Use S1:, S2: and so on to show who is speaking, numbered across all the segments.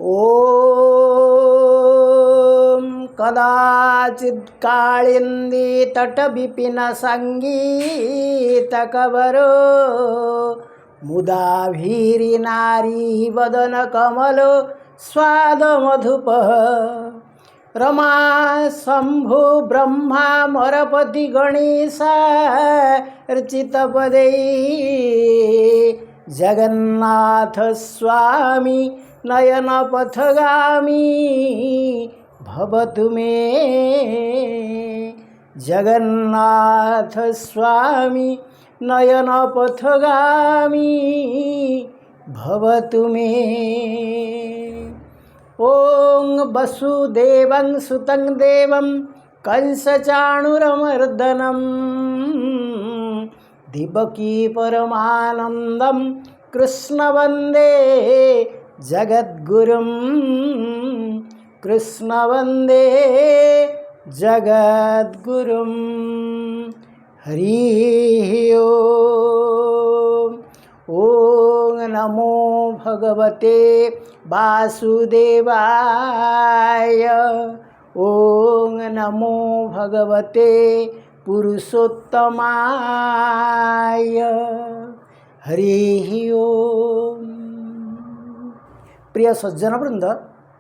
S1: ॐ कदाचित् काळिन्दी तटविपिन सङ्गीतकवरो मुदा भीरि नारी वदन कमलो स्वादमधुपः रमा शम्भु ब्रह्मा मरपति गणेशा अर्चितपदै जगन्नाथ स्वामी नयन पथगामी भवतु मे जगन्नाथ स्वामी नयन पथगामी भवतु मे। ॐ वसुदेवं सुतं देवं कंसचाणूरमर्दनं देवकी परमानन्दं कृष्ण वन्दे जगद्गुरुं कृष्ण वन्दे जगद्गुरुं। हरिः ओम नमो भगवते वासुदेवाय। ओम नमो भगवते पुरुषोत्तमाय। हरिः ओम। प्रिय सज्जन वृंद,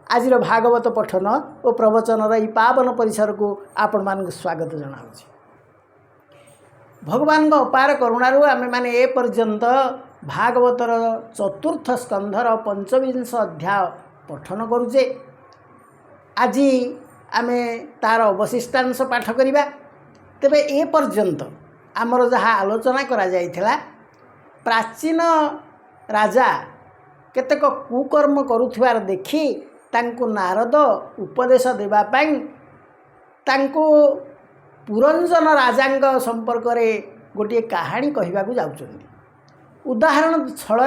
S1: आज भागवत पठन और प्रवचनर यह पावन परिसर को आपण मान स्वागत जनाऊँ। भगवान अपार करुणारू आमे माने ए पर्यंत भागवतर चतुर्थ स्कंधर 25 अध्याय पठन करुचे। आज आमे तार अवशिष्टांश पाठ करिबा। तेबे ए पर्यंत आमर जहाँ आलोचना करा जाइथिला, प्राचीन राजा केतेक कुकर्म करुथिबार देखि तांको नारद उपदेश देबा पई तांको पुरंजन राजांग संपर्क रे गोटे कहानी कहवाकू जाउछन्ती। उदाहरण छल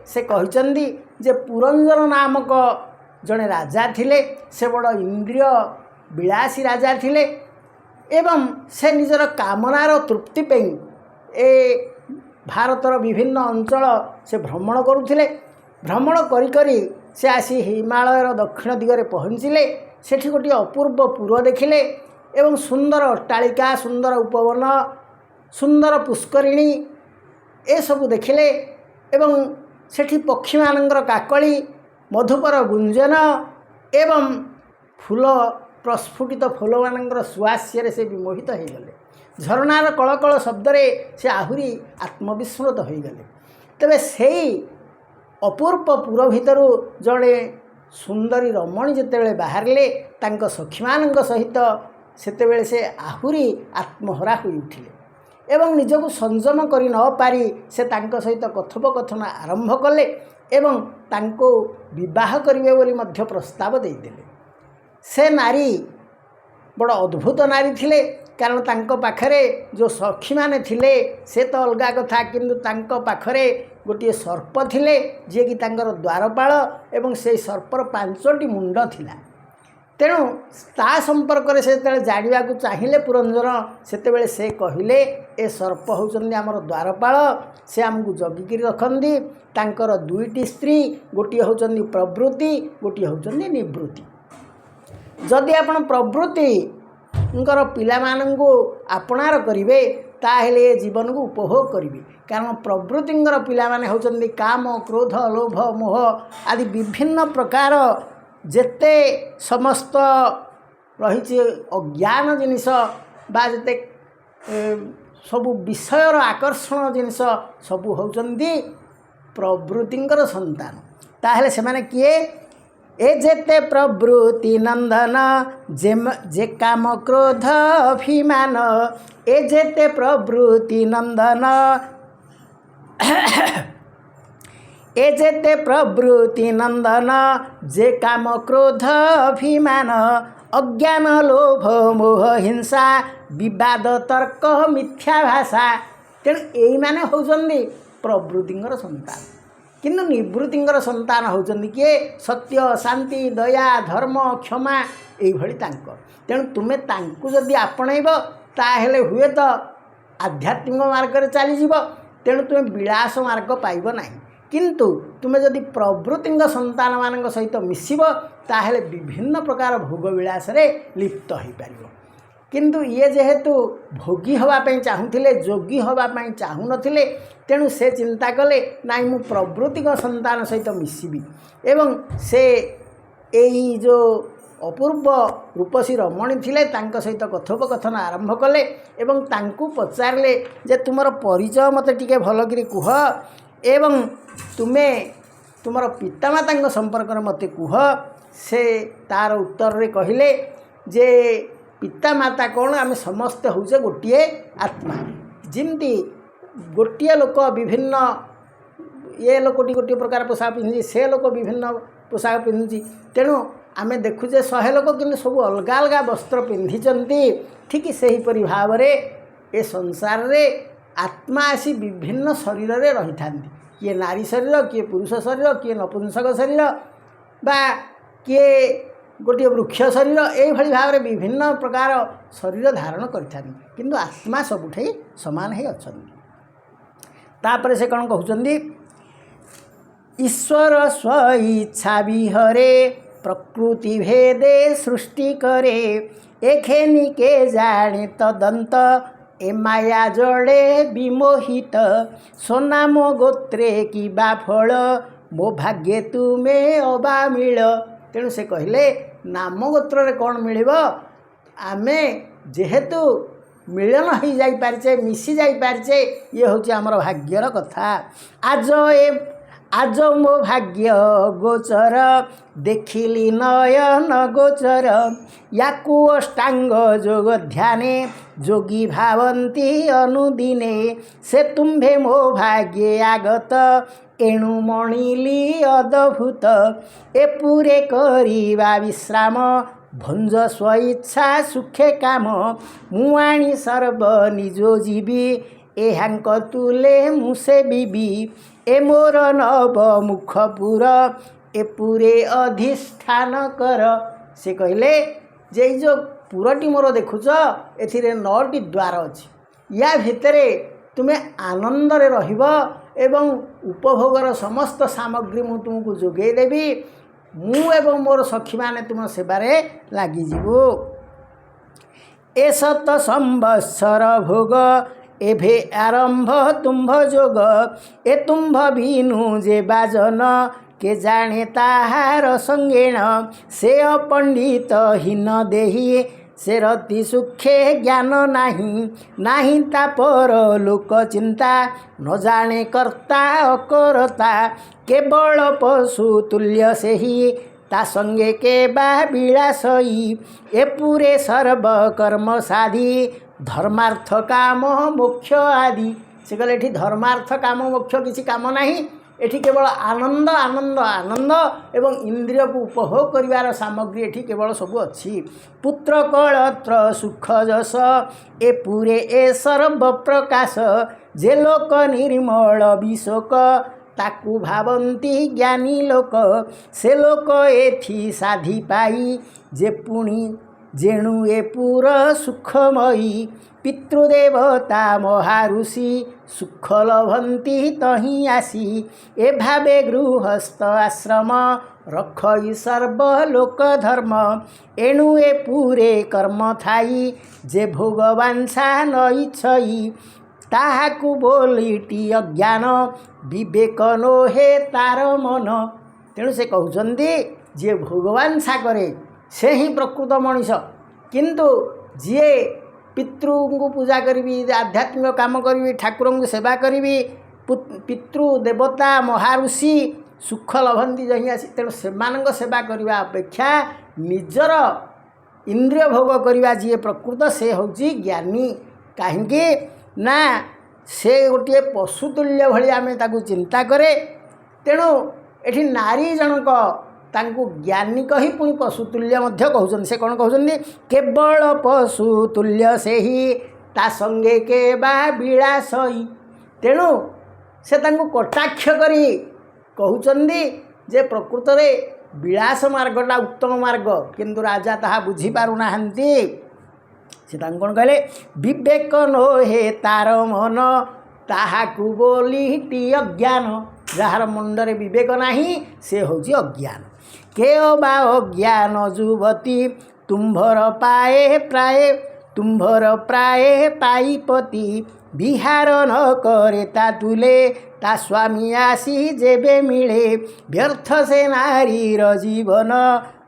S1: से कहते जे पुरंजन नामक जड़े राजा थिले। से बड़ इंद्रिय विलासी राजा थिले एवं से निजर कामनार तृप्ति पे ए भारतर विभिन्न अंचल से भ्रमण करुथिले। भ्रमण करी करी से आसी हिमालयर दक्षिण दिगरे पहुँचिले। सेठी गोटे अपूर्व पुर देखिले एवं सुंदर अट्टालिका, सुंदर उपवन, सुंदर पुष्करिणी ए सबू देखिले। एवं सेठी पक्षी मानंगर काकली, मधुपर गुंजन एवं फूल प्रस्फुटित फूल मानंगर सुवास्य से विमोहित हो गले। झरनार कलकल शब्दरे से आहुरी आत्मविस्मृत हो गले। तेबे सेई अपूर्व पुर भितरु जड़े सुंदरी रमणी जितेबेले बाहरले तांको सखीमानंग सहित सेतेबेले से आहुरी आत्महरा हो उठिले एवं निजको संयम करि न पारी से तांको सहित कथोपकथन आरंभ कले एवं तांको विवाह करिवे बोली मध्य प्रस्ताव देइदेले। से नारी बड़ अद्भुत नारी थिले, कारण तांको पाखरे जो सखी माने थिले से तो अलगा कथा, किंतु तांको पाखरे गोटे सर्प थिले जे कि तांकर द्वारपाल एवं से सर्पर 5टी मुंड थिला। तेणु ता संपर्क से जाना चाहिए पुरंजन सेतेबेले से कहले ए सर्प होउचंदी आमर द्वारपाल, से आमको जगिकी रखती। तांकर 2टी स्त्री, गोटे होउचंदी प्रवृत्ति, गोटे होउचंदी निवृत्ति। जदि आपण प्रवृत्ति पिला मानंगु आपणार करिवे ताहेले जीवन को उपभोग करिवे। कारण प्रवृत्ति पिला माने होउचंदी काम, क्रोध, लोभ, मोह आदि विभिन्न प्रकार जेते समस्त रही अज्ञान जिनिस बा जेते सबु विषयर आकर्षण जिनिस सबु होउचंदी प्रवृत्तिंकर संतान। ताहेले से माने किए ए जेते प्रवृत्ति नंदन जे काम क्रोध अभिमान। ए जेते प्रवृत्ति नंदन ए जेते प्रवृत्ति नंदन जे काम क्रोध अभिमान। अज्ञान लोभ मोह हिंसा विवाद तर्क मिथ्या भाषा। तेणु यही माने होउचंदी प्रवृत्तिंगर संतान। किंतु निवृत्तिंगर संतान होउचंदी किए सत्य, शांति, दया, धर्म, क्षमा एभली तांको। तेणु तुमे तांको जदि आपणैब ताहेले हुए तो आध्यात्मिक मार्ग रे चली जीव। तेणु तुम विलास मार्ग पाइब नहीं। किंतु तुमे जदि प्रवृत्ति संतान मान सहित मिसिब ताहेले विभिन्न प्रकार भोग विलास रे लिप्त हो पार। किंतु ये जेहेतु भोगी हवापाई चाहूले जोगी हवापाई चाहू नथिले तेणु से चिंता कले नाई मु प्रवृत्ति संतान सहित मिसिबी एवं से यही जो अपूर्व रूपसी रमणी थिले तांको सहित कथोपकथन आरंभ कले एवं तांकु पचारे जे तुमर परिचय मते टिके भल करी कुह एवं तुमे तुमर पितामाता संपर्क मते कुह। से तार उत्तर रे कहले जे पितामाता कौन आम समस्ते होचे गोटे आत्मा। जिमती गोटे लोक विभिन्न ये लोकटी गोटे प्रकार पोशाक पिंधि से लोक विभिन्न पोशाक पिंधि तेणु आमे देखुचे 100 लोक कि सब अलग अलग वस्त्र पिंधिचंती ठीक से भाव में ए संसार रे आत्मा आसी विभिन्न शरीर रे रही थांती किए नारी शरीर किए पुरुष शरीर किए नपुंसक शरीर बा किए गोटे वृक्ष शरीर यही भाव में विभिन्न प्रकार शरीर धारण करि आत्मा सबुठे समान ही अच्छा। तापर से कौन कहते ईश्वर स्वेच्छा विहरे प्रकृति भेदे सृष्टि करे एखेनी के जाने तदंत ए माया जड़े विमोहित सोनाम गोत्रे की बा फल मो भाग्ये तुम्हें अबा मिल। तेणु से कहले नाम गोत्र रे कौन मिल आमे जेहेतु मिलन हो जाई पारचे मिसी जाई पारचे ये हूँ आमर भाग्यर कथा। आज मो भाग्य गोचर देखिली नयन गोचर याकू अष्टांग जोग ध्याने जोगी भावंती अनुदिने से तुम्भे मो भाग्ये आगत एणु मणिली अद्भुत ए पूरे करिबा विश्राम भंज स्वेच्छा सुखे काम मुआणी सर्व निजो जीवी एहांक तुले मुसे बीबी ए मोर नव मुखपुर ए पूरे अधिष्ठान कर। से कहले जे जो पुरटी मोर देखुच एथिरे 9टी द्वार अच्छी या भितरे तुमे आनंद रे रहिबो एवं उपभोगर समस्त सामग्री मु तुमको जोगे देवी मु एवं मोर सखी माने तुम सेवारे लागी जीवो। ए सत संवत्सर भोग एभे आरंभ तुम्भ जोग ए तुम्भ बीनु जे बाजन के जाने ताहार संगेण से अपंडित हीन देही से रति सुखे ज्ञान नाही तापर लोक चिंता न जाने कर्ता अकर्ता केवल पशु तुल्य से ही ता संगे के बा विलासई ए पूरे सर्व कर्म साधी धर्मार्थ काम मोक्ष आदि। से कहले एठी धर्मार्थ काम मोक्ष किसी काम नहीं एठी केवल आनंद आनंद आनंद एवं इंद्रिय को उपभोग करिवार सामग्री एठी केवल सब अच्छी। पुत्र कलत्र सुख जस ए पूरे ए सर्व प्रकाश जे लोक निर्मल विशोक ताकू भावंती ज्ञानी लोक से लोक एठी साधी पाई जे पुणी जेणु ए पूर सुखमयी पितृदेवता महाऋषि सुख लभंती तही आसी ए भावे गृहस्थ आश्रम रखई सर्व लोक धर्म एणु ए पूरे कर्म थाई जे भोगवांसा न इच्छई ताहाकु बोलिटी अज्ञान विवेक नोहे तार मन। तेणु से कहते जे भोगवांसा करे से ही प्रकृत मनीष किंतु जी पितृ को पूजा करी आध्यात्मिक काम करी ठाकुर को सेवा करी पितृ देवता महाऋषि सुख लभंती जही आसी तेणु से सेवा करने अपेक्षा निजर इंद्रिय भोग करवा जी प्रकृत से हूँ ज्ञानी कहीं ना से गोटे पशुतुल्य भली आम चिंता करे। तेणु एठी नारी जनक तांकु ज्ञानी कही पुणी पशुतुल्य कहते से कौन कहते केवल पशुतुल्य से ही ता संगे के बा विलासई। तेणु से तांकु कटाक्ष करी कहते जे प्रकृत में विलास मार्गटा उत्तम मार्ग किंतु राजा ताहा बुझी पारु नाहंती। से कौन कहले विवेक नो हे तार मन ताहाकु बोली अज्ञान जार मुंडरे विवेक नाही से होची अज्ञान। के बा अज्ञान जुवती तुम्भर पाए प्राय तुम्भर प्राय पाईपति विहार न करे ता तुले ता स्वामी आसी जेबे मिले व्यर्थ से नारीर जीवन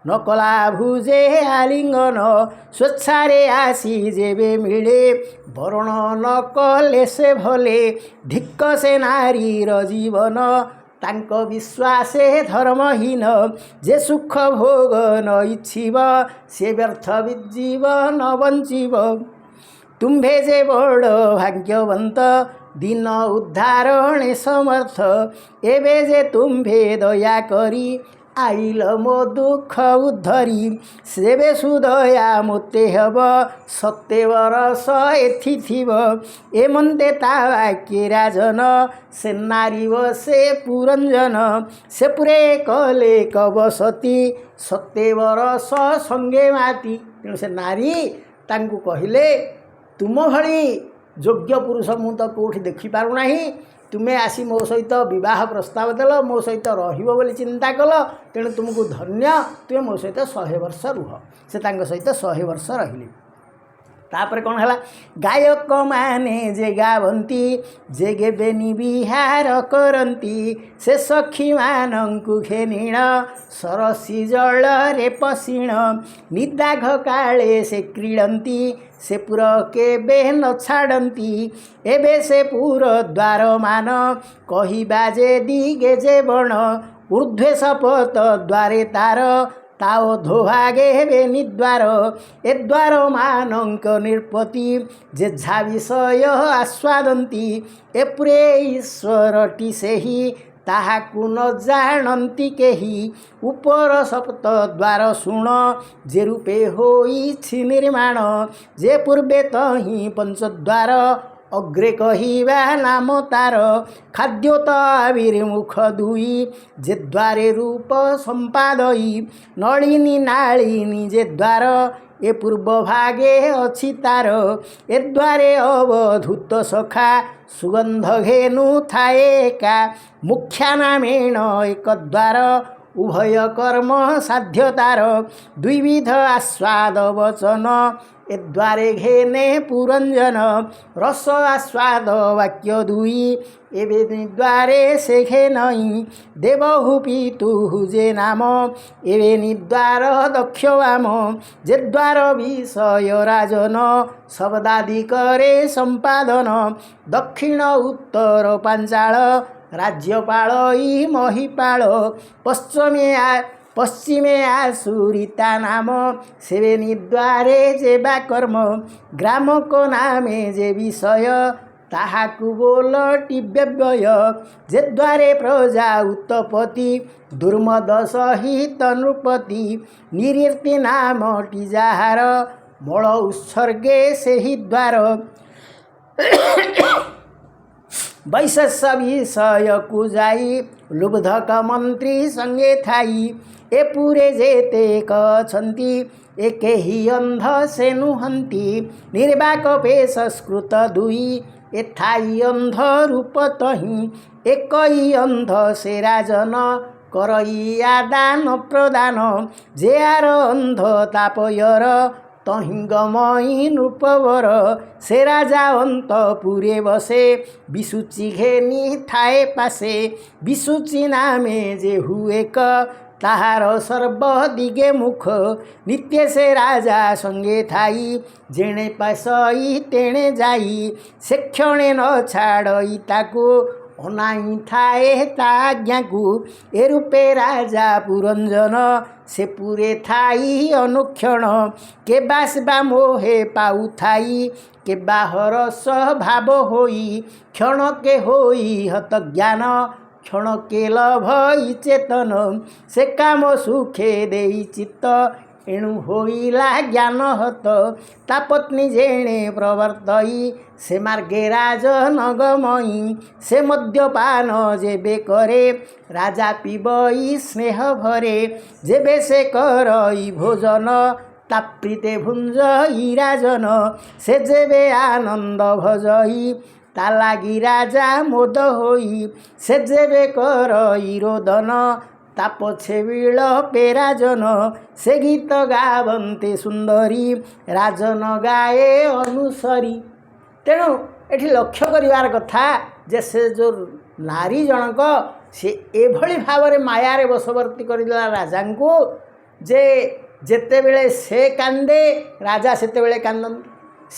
S1: नकला भुजे आलिंगन स्वच्छारे आसी जेबे मिले वरण न कले से भले धिक्क से नारीर जीवन तांक विश्वासे धर्महीन जे सुख भोग न इच्छिब से व्यर्थ विजीव न बंचिब तुम्भे जे बड़ भाग्यवंत दिन उद्धारणे समर्थ एबे जे तुम्भे दया करी आइल मो दुख उद्धरी सेबे सुदया मोते हब सत्यवर स एथि थिब एमंते तावाक्य राजन से नारी से पुरंजन से पुरे कले कबसती सत्यवर स संगे माती। तेणु से नारी तांकु कहिले तुम भली योग्य पुरुष मु तो कौटी देखिपारुना, तुमे आसी मो सहित विवाह प्रस्ताव देल, मो सहित रहिबो बोली चिंता कल, तेणु तुमको धन्य, तुमे मो सहित 100 वर्ष रुह। से तांग सहित 100 वर्ष रहिले। तापर कौन है गायक माने जे गावंती जे गेबेनी विहार करंती से सखी मानंकु घेनिण सरसी जल रे पसीण निदाघ काले से क्रीडंती से पुर केबे न छाड़ंती एबे से पुर द्वार मान कही बाजे दिगे जे बण ऊर्ध्वे सपत द्वारे तार ताओ धोहागे हेबे निद्वार ए द्वार मानंक निर्पति जे झा विषय आस्वादंती ए पुरे ईश्वरटी सेही ताहाकु न जानंती केही उपर सप्त द्वार शुण जे रूपे होइछि निर्माण जे पूर्वे तही पंचद्वार अग्रे कहिबा नाम तार खाद्योत आविर्मुख दुई जे द्वारे रूप संपादयी नलिनी नालिनी जे द्वार ए पूर्व भागे अछि तार ए द्वारे अवधूत सखा सुगंध घेनु थाए का मुख्या नामेण एक द्वार उभय कर्म साध्यतार द्विविध आस्वाद वचन ए द्वारे घेने पुरंजन रस आस्वाद वाक्य दुई एबे द्वारे से घेनई देवहु पितु जे नाम एबे निद्वार दक्ष वाम जे द्वार विषय राजन शब्दादि करे संपादन दक्षिण उत्तर पांचाल राज्यपाल महिपाल पश्चिमे आसुरिता नाम सेवे निद्वारे जे बा कर्म ग्राम को नामे जे विषय ताहाकु बोलटी व्यव्यय जे द्वारे प्रजा उत्पत्ति दुर्मद सहित नृपति निरीति नामटी जाहार मल उत्सर्गे से ही द्वार वैशेष विषय को जाई लुब्धक मंत्री संगे थाई ए पूरे जेते कछंती एके ही अंध से नुहंती निर्वाक पे संस्कृत दुई एथाई अंध रूप तही एक ही अंध से राजन करई आदान प्रदान जे आर अंध तापयर तही गमई नृपवर से राजा अंत पुरे बसे विसुचि घेनी थाए पासे विसुचि नामे जे हुए क ताहार सर्व दिगे मुख नित्य से राजा संगे थाई जेणे पासई तेणे जाई से क्षणे न छाड़ई ताकू अनाई थाए ताज्ञाकू ए रूपे राजा पुरंजन से पूरे थाई अनुक्षण के बासबा मोहे पाऊ थाई के बाहरस भाव होई क्षण के होई हत ज्ञान क्षण के लभई चेतन से काम सुखे देई चित्त एणु होइला ज्ञान हत ता पत्नी जेणे प्रवर्तई से मार्गे राजन गमई से मद्यपान जेबे करे राजा पीबई स्नेह भरे जेबे से करई भोजन ताप्रीते भुंजई राजन से जेबे आनंद भजई ତା ଲାଗି ରାଜା ମୋଦ ହୋଇ ସେ ଯେବେ କରଇ ରୋଦନ ତା ପଛେ ବିଳ ପେରାଜନ ସେ ଗୀତ ଗାବନ୍ତେ ସୁନ୍ଦରୀ ରାଜନ ଗାଏ ଅନୁସରୀ। ତେଣୁ ଏଠି ଲକ୍ଷ୍ୟ କରିବାର କଥା ଯେ ସେ ଯେଉଁ ନାରୀ ଜଣକ ସେ ଏଭଳି ଭାବରେ ମାୟାରେ ବଶବର୍ତ୍ତୀ କରିଦେଲା ରାଜାଙ୍କୁ ଯେ ଯେତେବେଳେ ସେ କାନ୍ଦେ ରାଜା ସେତେବେଳେ କାନ୍ଦନ୍ତି,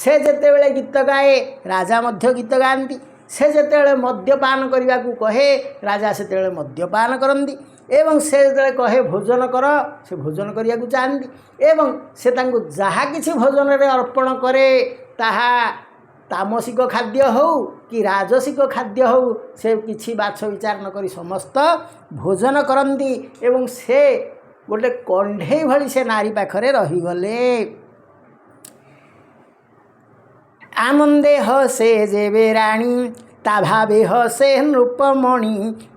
S1: ସେ ଯେତେବେଳେ ଗୀତ ଗାଏ ରାଜା ମଧ୍ୟ ଗୀତ ଗାଆନ୍ତି, ସେ ଯେତେବେଳେ ମଦ୍ୟପାନ କରିବାକୁ କହେ ରାଜା ସେତେବେଳେ ମଦ୍ୟପାନ କରନ୍ତି, ଏବଂ ସେ ଯେତେବେଳେ କହେ ଭୋଜନ କର ସେ ଭୋଜନ କରିବାକୁ ଚାହାନ୍ତି, ଏବଂ ସେ ତାଙ୍କୁ ଯାହା କିଛି ଭୋଜନରେ ଅର୍ପଣ କରେ ତାହା ତାମସିକ ଖାଦ୍ୟ ହେଉ କି ରାଜସିକ ଖାଦ୍ୟ ହେଉ ସେ କିଛି ବାଛ ବିଚାର ନ କରି ସମସ୍ତ ଭୋଜନ କରନ୍ତି। ଏବଂ ସେ ଗୋଟେ କଣ୍ଢେଇ ଭଳି ସେ ନାରୀ ପାଖରେ ରହିଗଲେ। ଆନନ୍ଦେ ହସେ ଯେବେ ରାଣୀ ତା ଭାବେ ହସେ ନୃପମଣି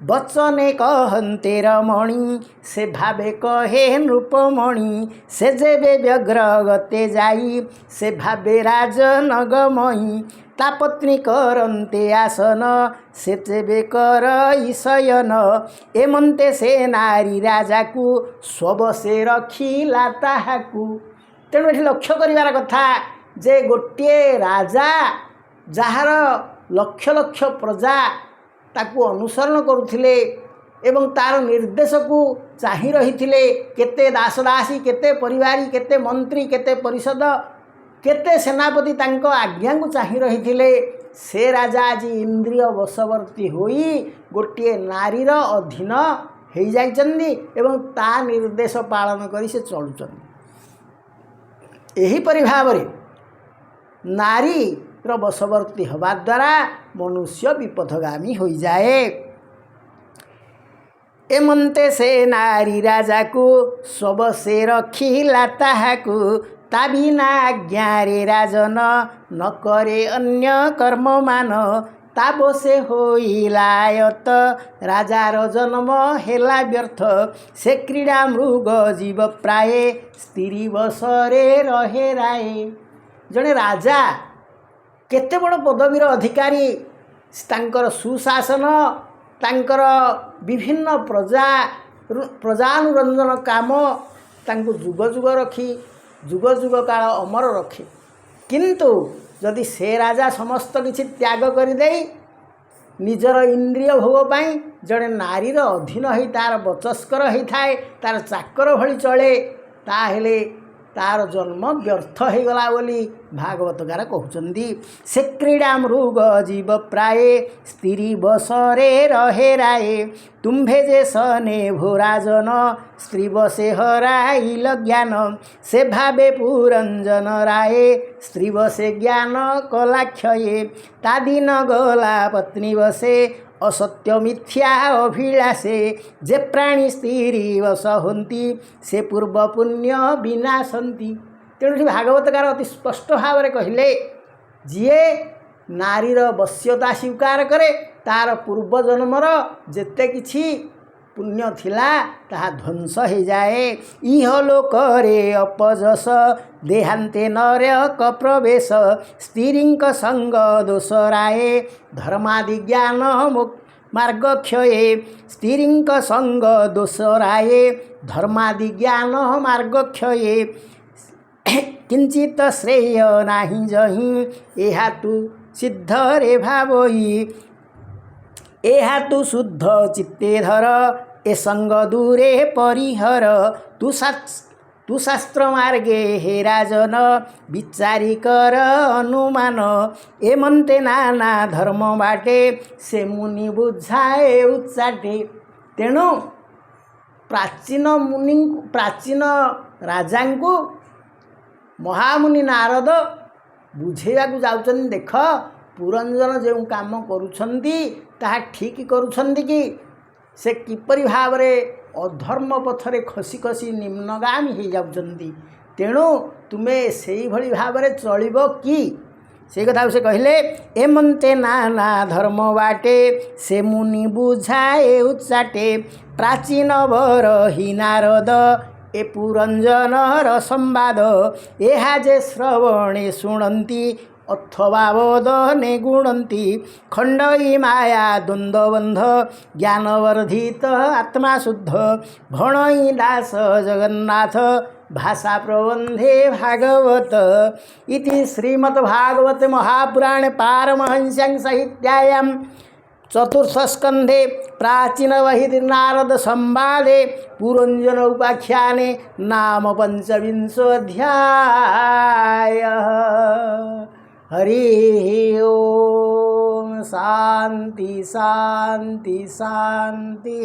S1: ବଚନେ କହନ୍ତେ ରମଣୀ ସେ ଭାବେ କହେ ନୃପମଣି ସେ ଯେବେ ବ୍ୟଗ୍ର ଗତେ ଯାଇ ସେ ଭାବେ ରାଜନଗମୟୀ ତା ପତ୍ନୀ କରନ୍ତେ ଆସନ ସେ ଯେବେ କରଇ ଶୟନ ଏମନ୍ତେ ସେ ନାରୀ ରାଜାକୁ ସ୍ୱବଶେ ରଖିଲା ତାହାକୁ। ତେଣୁ ଏଠି ଲକ୍ଷ୍ୟ କରିବାର କଥା ଯେ ଗୋଟିଏ ରାଜା ଯାହାର ଲକ୍ଷ ଲକ୍ଷ ପ୍ରଜା ତାକୁ ଅନୁସରଣ କରୁଥିଲେ ଏବଂ ତା'ର ନିର୍ଦ୍ଦେଶକୁ ଚାହିଁ ରହିଥିଲେ, କେତେ ଦାସଦାସୀ କେତେ ପରିବାରୀ କେତେ ମନ୍ତ୍ରୀ କେତେ ପରିଷଦ କେତେ ସେନାପତି ତାଙ୍କ ଆଜ୍ଞାକୁ ଚାହିଁ ରହିଥିଲେ, ସେ ରାଜା ଆଜି ଇନ୍ଦ୍ରିୟ ବଶବର୍ତ୍ତୀ ହୋଇ ଗୋଟିଏ ନାରୀର ଅଧୀନ ହୋଇଯାଇଛନ୍ତି ଏବଂ ତା ନିର୍ଦ୍ଦେଶ ପାଳନ କରି ସେ ଚଳୁଛନ୍ତି। ଏହିପରି ଭାବରେ ନାରୀର ବଶବର୍ତ୍ତୀ ହେବା ଦ୍ୱାରା ମନୁଷ୍ୟ ବିପଥଗାମୀ ହୋଇଯାଏ। ଏମନ୍ତେ ସେ ନାରୀ ରାଜାକୁ ସ୍ୱବଶେ ରଖିଲା ତାହାକୁ ତା ବିନା ଆଜ୍ଞାରେ ରାଜନ ନ କରେ ଅନ୍ୟ କର୍ମମାନ ତା ବଶେ ହୋଇଲା ଆୟତ ରାଜାର ଜନ୍ମ ହେଲା ବ୍ୟର୍ଥ ସେ କ୍ରୀଡ଼ା ମୃଗ ଜୀବ ପ୍ରାୟ ସ୍ତ୍ରୀ ବଶରେ ରହେ ରାଏ। ଜଣେ ରାଜା କେତେ ବଡ଼ ପଦବୀର ଅଧିକାରୀ, ତାଙ୍କର ସୁଶାସନ ତାଙ୍କର ବିଭିନ୍ନ ପ୍ରଜାନୁରଞ୍ଜନ କାମ ତାଙ୍କୁ ଯୁଗ ଯୁଗ ରଖି ଯୁଗ ଯୁଗ କାଳ ଅମର ରଖେ। କିନ୍ତୁ ଯଦି ସେ ରାଜା ସମସ୍ତ କିଛି ତ୍ୟାଗ କରିଦେଇ ନିଜର ଇନ୍ଦ୍ରିୟ ଭୋଗ ପାଇଁ ଜଣେ ନାରୀର ଅଧୀନ ହୋଇ ତା'ର ବଚସ୍କର ହୋଇଥାଏ, ତା'ର ଚାକର ଭଳି ଚଳେ, ତାହେଲେ ତା'ର ଜନ୍ମ ବ୍ୟର୍ଥ ହୋଇଗଲା ବୋଲି ଭାଗବତକାର କହୁଛନ୍ତି। ସେ କ୍ରୀଡ଼ା ମୃଗ ଜୀବ ପ୍ରାୟ ସ୍ତ୍ରୀ ବଶରେ ରହେ ରାଏ ତୁମ୍ଭେ ଯେ ସନେ ଭୋରାଜନ ସ୍ତ୍ରୀ ବଶେ ହରାଇଲ ଜ୍ଞାନ ସେ ଭାବେ ପୁରଞ୍ଜନ ରାଏ ସ୍ତ୍ରୀ ବଶେ ଜ୍ଞାନ କଲା କ୍ଷୟେ ତା ଦିନ ଗଲା ପତ୍ନୀ ବଶେ ଅସତ୍ୟ ମିଥ୍ୟା ଅଭିଳାଷେ ଯେ ପ୍ରାଣୀ ସ୍ତ୍ରୀ ବଶ ହୁଅନ୍ତି ସେ ପୂର୍ବ ପୁଣ୍ୟ ବିନାଶନ୍ତି। ତେଣୁ ଏଠି ଭାଗବତକାର ଅତି ସ୍ପଷ୍ଟ ଭାବରେ କହିଲେ ଯିଏ ନାରୀର ବଶ୍ୟତା ସ୍ୱୀକାର କରେ ତା'ର ପୂର୍ବଜନ୍ମର ଯେତେ କିଛି ପୁଣ୍ୟ ଥିଲା ତାହା ଧ୍ୱଂସ ହୋଇଯାଏ। ଇହ ଲୋକରେ ଅପଯଶ ଦେହାନ୍ତେ ନରକ ପ୍ରବେଶ ସ୍ତ୍ରୀଙ୍କ ସଙ୍ଗ ଦୋଷରାଏ ଧର୍ମାଦି ଜ୍ଞାନ ମାର୍ଗ କ୍ଷୟେ ସ୍ତ୍ରୀଙ୍କ ସଙ୍ଗ ଦୋଷରାଏ ଧର୍ମାଦି ଜ୍ଞାନ ମାର୍ଗ କ୍ଷୟେ କିଞ୍ଚିତ ଶ୍ରେୟ ନାହିଁ ଯହିଁ ଏହା ତୁ ସିଦ୍ଧରେ ଭାବଇ ଏହା ତୁ ଶୁଦ୍ଧ ଚିତ୍ତେ ଧର ଏ ସଙ୍ଗ ଦୂରେ ପରିହର ତୁ ଶାସ୍ତ୍ର ମାର୍ଗେ ହେ ରାଜନ ବିଚାରି କର ଅନୁମାନ ଏମନ୍ତେ ନାନା ଧର୍ମ ବାଟେ ସେ ମୁନି ବୁଝାଏ ଉଚ୍ଚାଟେ। ତେଣୁ ପ୍ରାଚୀନ ରାଜାଙ୍କୁ ମହାମୁନି ନାରଦ ବୁଝେଇବାକୁ ଯାଉଛନ୍ତି, ଦେଖ ପୁରଞ୍ଜନ ଯେଉଁ କାମ କରୁଛନ୍ତି ତାହା ଠିକ୍ କରୁଛନ୍ତି କି? ସେ କିପରି ଭାବରେ ଅଧର୍ମ ପଥରେ ଖସି ଖସି ନିମ୍ନଗାମୀ ହୋଇଯାଉଛନ୍ତି। ତେଣୁ ତୁମେ ସେଇଭଳି ଭାବରେ ଚଳିବ କି? ସେଇ କଥାକୁ ସେ କହିଲେ ଏମନ୍ତେ ନାନା ଧର୍ମ ବାଟେ ସେ ମୁନି ବୁଝାଏ ଉଚ୍ଚାଟେ ପ୍ରାଚୀନ ବରହି ନାରଦ ଏ ପୁରଞ୍ଜନର ସମ୍ବାଦ ଏହା ଯେ ଶ୍ରବଣେ ଶୁଣନ୍ତି अथवावदने गुणन्ति खण्डयी माया द्वन्द्वबन्ध ज्ञानवर्धित आत्मा शुद्ध भणयी दास जगन्नाथ भाषा प्रबन्धे भागवत इति श्रीमद्भागवते महापुराणे पारमहंस्यां संहितायां चतुर्थस्कन्धे प्राचीनवहिर् नारद संवादे पुरञ्जन उपाख्याने नाम पञ्चविंशोऽध्यायः। हरि ओम शांति शांति शांति।